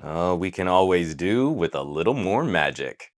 We can always do with a little more magic.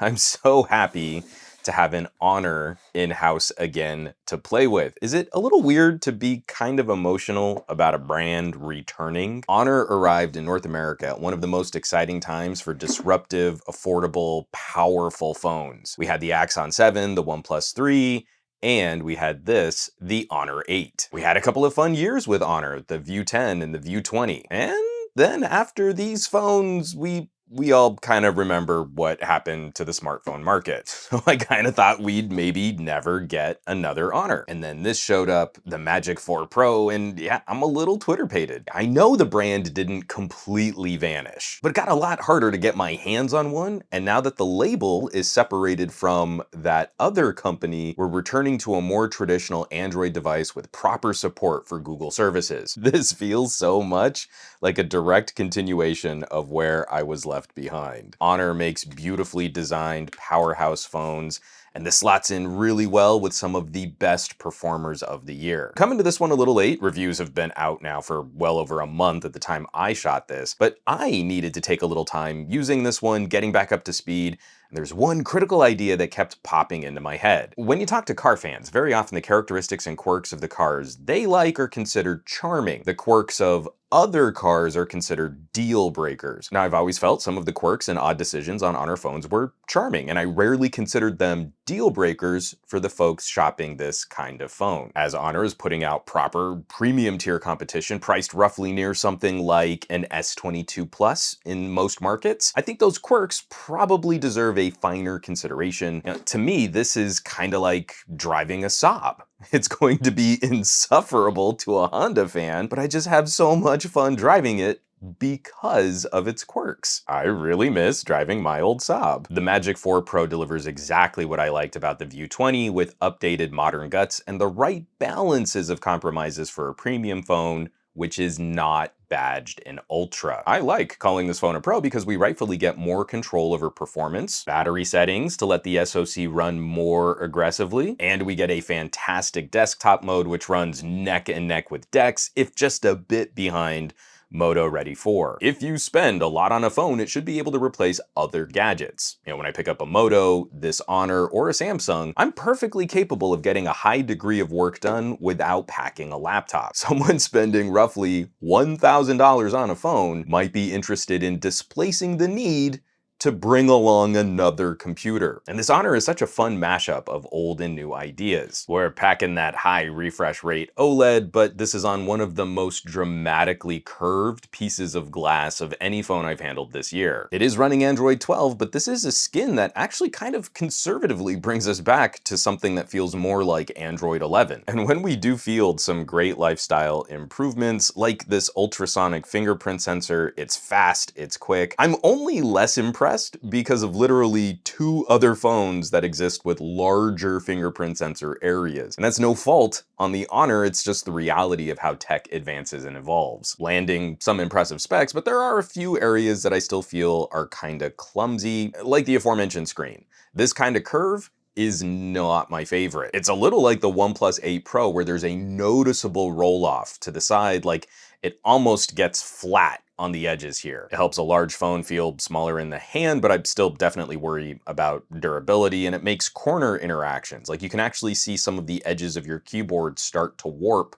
I'm so happy to have an Honor in-house again to play with. Is it a little weird to be kind of emotional about a brand returning? Honor arrived in North America at one of the most exciting times for disruptive, affordable, powerful phones. We had the Axon 7, the OnePlus 3, and we had this, the Honor 8. We had a couple of fun years with Honor, the View 10 and the View 20. And then after these phones, we all kind of remember what happened to the smartphone market. So I kind of thought we'd maybe never get another Honor. And then this showed up, the Magic 4 Pro, and yeah, I'm a little Twitter-pated. I know the brand didn't completely vanish, but it got a lot harder to get my hands on one. And now that the label is separated from that other company, we're returning to a more traditional Android device with proper support for Google services. This feels so much like a direct continuation of where I was left behind. Honor makes beautifully designed powerhouse phones, and this slots in really well with some of the best performers of the year. Coming to this one a little late, reviews have been out now for well over a month at the time I shot this, but I needed to take a little time using this one, getting back up to speed. And there's one critical idea that kept popping into my head. When you talk to car fans, very often the characteristics and quirks of the cars they like are considered charming. The quirks of other cars are considered deal breakers. Now, I've always felt some of the quirks and odd decisions on Honor phones were charming, and I rarely considered them deal breakers for the folks shopping this kind of phone. As Honor is putting out proper premium tier competition priced roughly near something like an S22 Plus in most markets, I think those quirks probably deserve a finer consideration. To me, this is kind of like driving a Saab. It's going to be insufferable to a Honda fan, but I just have so much fun driving it because of its quirks. I really miss driving my old Saab. The Magic 4 Pro delivers exactly what I liked about the View 20 with updated modern guts and the right balances of compromises for a premium phone, which is not badged in Ultra. I like calling this phone a Pro because we rightfully get more control over performance, battery settings to let the SoC run more aggressively, and we get a fantastic desktop mode which runs neck and neck with DeX, if just a bit behind Moto Ready 4. If you spend a lot on a phone, it should be able to replace other gadgets. When I pick up a Moto, this Honor, or a Samsung, I'm perfectly capable of getting a high degree of work done without packing a laptop. Someone spending roughly $1,000 on a phone might be interested in displacing the need to bring along another computer. And this Honor is such a fun mashup of old and new ideas. We're packing that high refresh rate OLED, but this is on one of the most dramatically curved pieces of glass of any phone I've handled this year. It is running Android 12, but this is a skin that actually kind of conservatively brings us back to something that feels more like Android 11. And when we do field some great lifestyle improvements, like this ultrasonic fingerprint sensor, it's fast, it's quick. I'm only less impressed because of literally 2 other phones that exist with larger fingerprint sensor areas. And that's no fault on the Honor, it's just the reality of how tech advances and evolves. Landing some impressive specs, but there are a few areas that I still feel are kinda clumsy, like the aforementioned screen. This kind of curve is not my favorite. It's a little like the OnePlus 8 Pro where there's a noticeable roll off to the side, like it almost gets flat on the edges here. It helps a large phone feel smaller in the hand, but I'd still definitely worry about durability, and it makes corner interactions. Like you can actually see some of the edges of your keyboard start to warp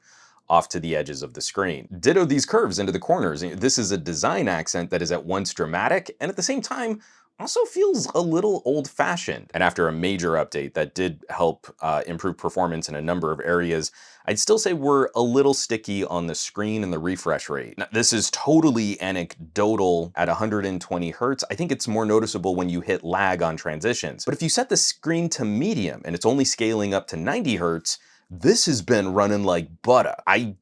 off to the edges of the screen. Ditto these curves into the corners. This is a design accent that is at once dramatic and at the same time also feels a little old-fashioned. And after a major update that did help improve performance in a number of areas, I'd still say we're a little sticky on the screen and the refresh rate. Now, this is totally anecdotal at 120 Hertz. I think it's more noticeable when you hit lag on transitions. But if you set the screen to medium and it's only scaling up to 90 Hertz, this has been running like butter. I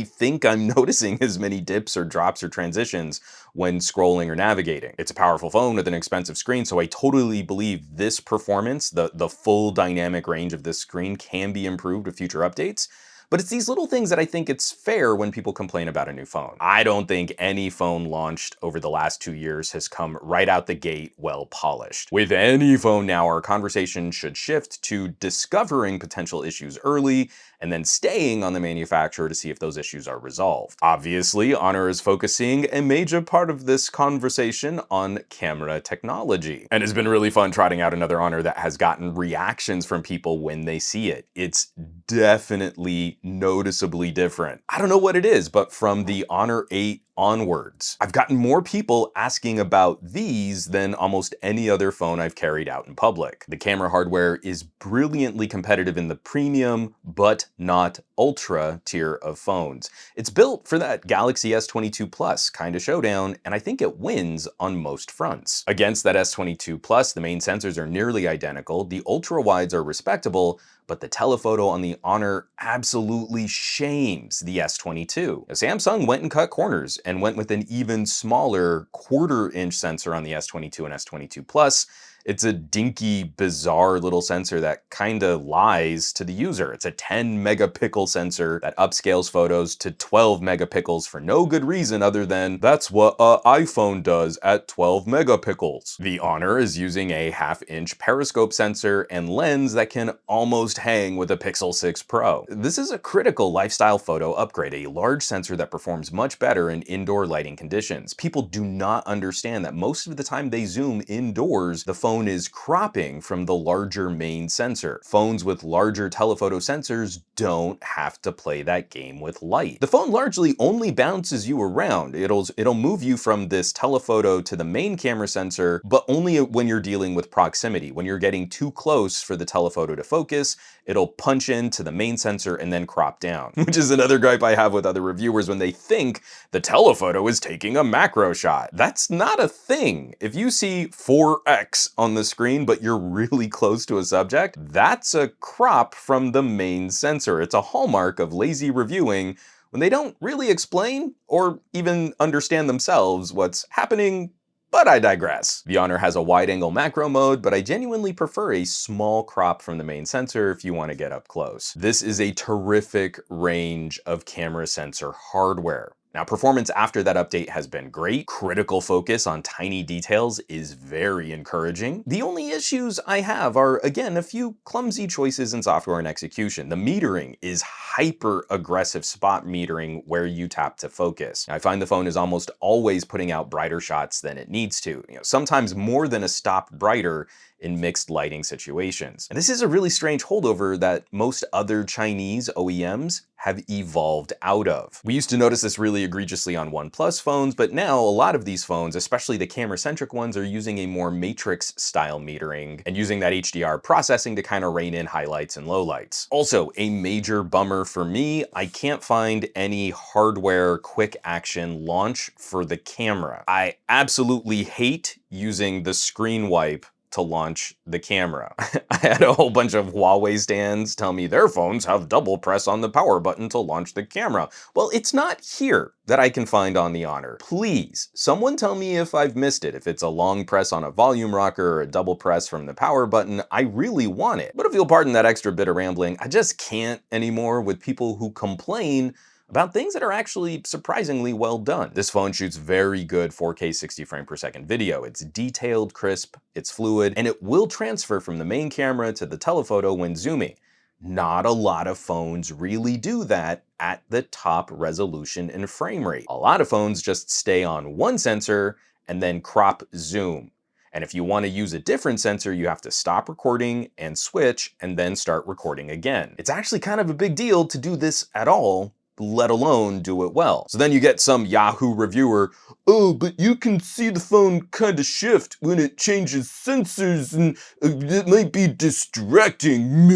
think I'm noticing as many dips or drops or transitions when scrolling or navigating. It's a powerful phone with an expensive screen, so I totally believe this performance, the full dynamic range of this screen can be improved with future updates. But it's these little things that I think it's fair when people complain about a new phone. I don't think any phone launched over the last 2 years has come right out the gate well polished. With any phone now, our conversation should shift to discovering potential issues early and then staying on the manufacturer to see if those issues are resolved. Obviously, Honor is focusing a major part of this conversation on camera technology. And it's been really fun trotting out another Honor that has gotten reactions from people when they see it. It's definitely noticeably different. I don't know what it is, but from the Honor 8 onwards, I've gotten more people asking about these than almost any other phone I've carried out in public. The camera hardware is brilliantly competitive in the premium, but not ultra tier of phones. It's built for that Galaxy S22 Plus kind of showdown, and I think it wins on most fronts. Against that S22 Plus, the main sensors are nearly identical, the ultra wides are respectable, but the telephoto on the Honor absolutely shames the S22. Now, Samsung went and cut corners and went with an even smaller 1/4-inch sensor on the S22 and S22 Plus. It's a dinky, bizarre little sensor that kinda lies to the user. It's a 10 megapixel sensor that upscales photos to 12 megapixels for no good reason other than that's what an iPhone does at 12 megapixels. The Honor is using a 1/2-inch periscope sensor and lens that can almost hang with a Pixel 6 Pro. This is a critical lifestyle photo upgrade, a large sensor that performs much better in indoor lighting conditions. People do not understand that most of the time they zoom indoors, the phone is cropping from the larger main sensor. Phones with larger telephoto sensors don't have to play that game with light. The phone largely only bounces you around. It'll move you from this telephoto to the main camera sensor, but only when you're dealing with proximity. When you're getting too close for the telephoto to focus, it'll punch into the main sensor and then crop down, which is another gripe I have with other reviewers when they think the telephoto is taking a macro shot. That's not a thing. If you see 4x on the screen, but you're really close to a subject, that's a crop from the main sensor. It's a hallmark of lazy reviewing when they don't really explain or even understand themselves what's happening. But I digress. The Honor has a wide-angle macro mode, but I genuinely prefer a small crop from the main sensor if you want to get up close. This is a terrific range of camera sensor hardware. Now, performance after that update has been great. Critical focus on tiny details is very encouraging. The only issues I have are, again, a few clumsy choices in software and execution. The metering is hyper-aggressive spot metering where you tap to focus. I find the phone is almost always putting out brighter shots than it needs to. Sometimes more than a stop brighter in mixed lighting situations. And this is a really strange holdover that most other Chinese OEMs have evolved out of. We used to notice this really egregiously on OnePlus phones, but now a lot of these phones, especially the camera-centric ones, are using a more matrix-style metering and using that HDR processing to kind of rein in highlights and lowlights. Also, a major bummer for me, I can't find any hardware quick action launch for the camera. I absolutely hate using the screen wipe to launch the camera. I had a whole bunch of Huawei stands tell me their phones have double press on the power button to launch the camera. Well, it's not here that I can find on the Honor. Please, someone tell me if I've missed it. If it's a long press on a volume rocker or a double press from the power button, I really want it. But if you'll pardon that extra bit of rambling, I just can't anymore with people who complain about things that are actually surprisingly well done. This phone shoots very good 4K 60 frame per second video. It's detailed, crisp, it's fluid, and it will transfer from the main camera to the telephoto when zooming. Not a lot of phones really do that at the top resolution and frame rate. A lot of phones just stay on one sensor and then crop zoom. And if you want to use a different sensor, you have to stop recording and switch and then start recording again. It's actually kind of a big deal to do this at all, let alone do it well. So then you get some Yahoo reviewer, oh, but you can see the phone kind of shift when it changes sensors and it might be distracting.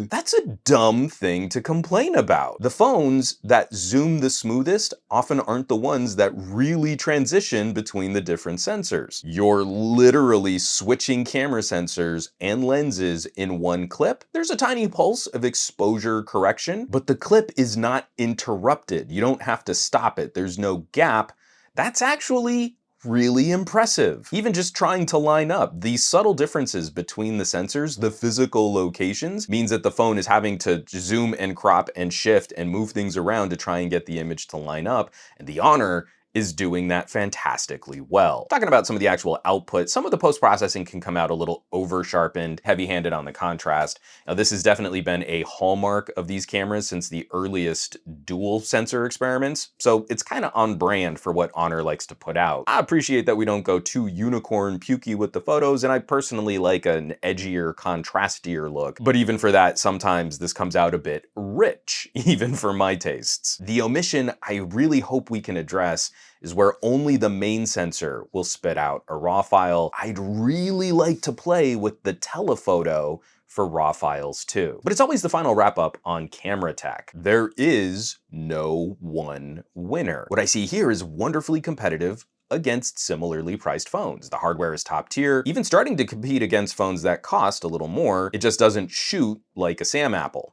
That's a dumb thing to complain about. The phones that zoom the smoothest often aren't the ones that really transition between the different sensors. You're literally switching camera sensors and lenses in one clip. There's a tiny pulse of exposure correction, but the clip is not interrupted. You don't have to stop it. There's no gap. That's actually really impressive. Even just trying to line up, these subtle differences between the sensors, the physical locations, means that the phone is having to zoom and crop and shift and move things around to try and get the image to line up. And the Honor is doing that fantastically well. Talking about some of the actual output, some of the post-processing can come out a little over-sharpened, heavy-handed on the contrast. Now, this has definitely been a hallmark of these cameras since the earliest dual sensor experiments, so it's kind of on brand for what Honor likes to put out. I appreciate that we don't go too unicorn pukey with the photos, and I personally like an edgier, contrastier look, but even for that, sometimes this comes out a bit rich, even for my tastes. The omission I really hope we can address is where only the main sensor will spit out a RAW file. I'd really like to play with the telephoto for RAW files too. But it's always the final wrap up on camera tech. There is no one winner. What I see here is wonderfully competitive against similarly priced phones. The hardware is top tier, even starting to compete against phones that cost a little more. It just doesn't shoot like a Sam Apple.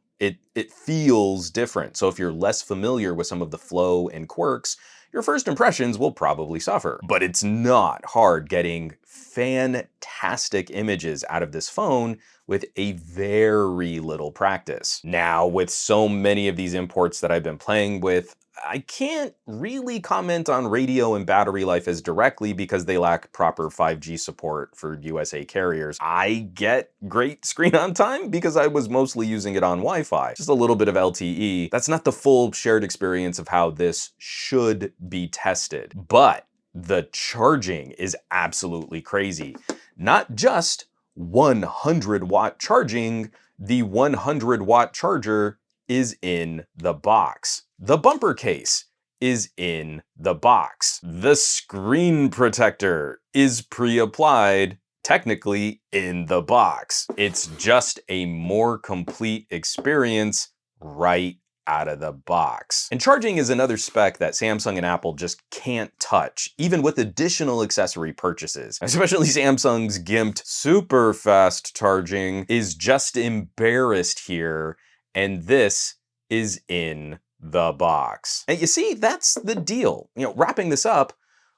It feels different. So if you're less familiar with some of the flow and quirks, your first impressions will probably suffer. But it's not hard getting fantastic images out of this phone with a very little practice. Now, with so many of these imports that I've been playing with, I can't really comment on radio and battery life as directly because they lack proper 5G support for USA carriers. I get great screen on time because I was mostly using it on Wi-Fi. Just a little bit of LTE. That's not the full shared experience of how this should be tested. But the charging is absolutely crazy. Not just 100-watt charging, the 100-watt charger is in the box. The bumper case is in the box. The screen protector is pre-applied, technically in the box. It's just a more complete experience right out of the box. And charging is another spec that Samsung and Apple just can't touch, even with additional accessory purchases. Especially Samsung's gimped super fast charging is just embarrassed here, and this is in the box. And you see, that's the deal. Wrapping this up,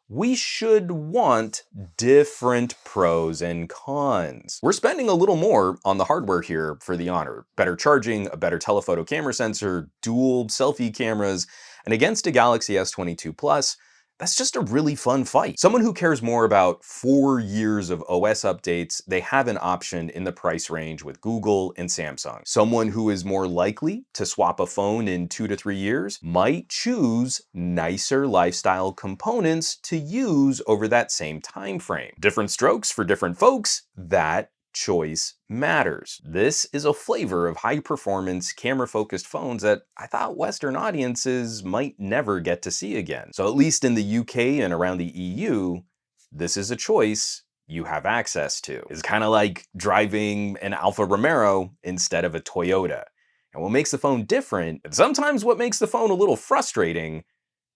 we should want different pros and cons. We're spending a little more on the hardware here for the Honor. Better charging, a better telephoto camera sensor, dual selfie cameras, and against a Galaxy S22 Plus, that's just a really fun fight. Someone who cares more about 4 years of OS updates, they have an option in the price range with Google and Samsung. Someone who is more likely to swap a phone in 2 to 3 years might choose nicer lifestyle components to use over that same time frame. Different strokes for different folks, that choice matters. This is a flavor of high-performance, camera-focused phones that I thought Western audiences might never get to see again. So at least in the UK and around the EU, this is a choice you have access to. It's kind of like driving an Alfa Romero instead of a Toyota. And what makes the phone different, and sometimes what makes the phone a little frustrating,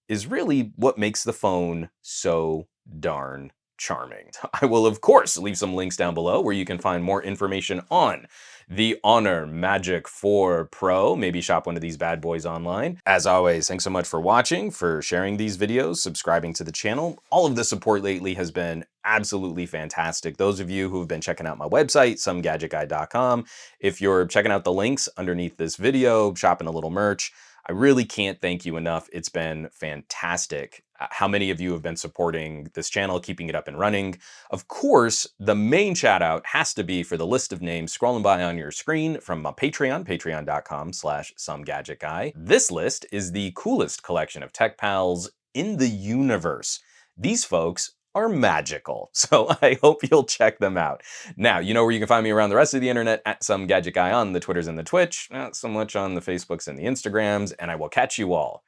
is really what makes the phone so darn charming. I will, of course, leave some links down below where you can find more information on the Honor Magic 4 Pro. Maybe shop one of these bad boys online. As always, thanks so much for watching, for sharing these videos, subscribing to the channel. All of the support lately has been absolutely fantastic. Those of you who have been checking out my website, SomeGadgetGuy.com, if you're checking out the links underneath this video, shopping a little merch, I really can't thank you enough. It's been fantastic how many of you have been supporting this channel, keeping it up and running. Of course, the main shout out has to be for the list of names scrolling by on your screen from my Patreon, patreon.com/SomeGadgetGuy. This list is the coolest collection of tech pals in the universe. These folks are magical, so I hope you'll check them out. Now, you know where you can find me around the rest of the internet, at SomeGadgetGuy on the Twitters and the Twitch, not so much on the Facebooks and the Instagrams, and I will catch you all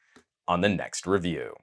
on the next review.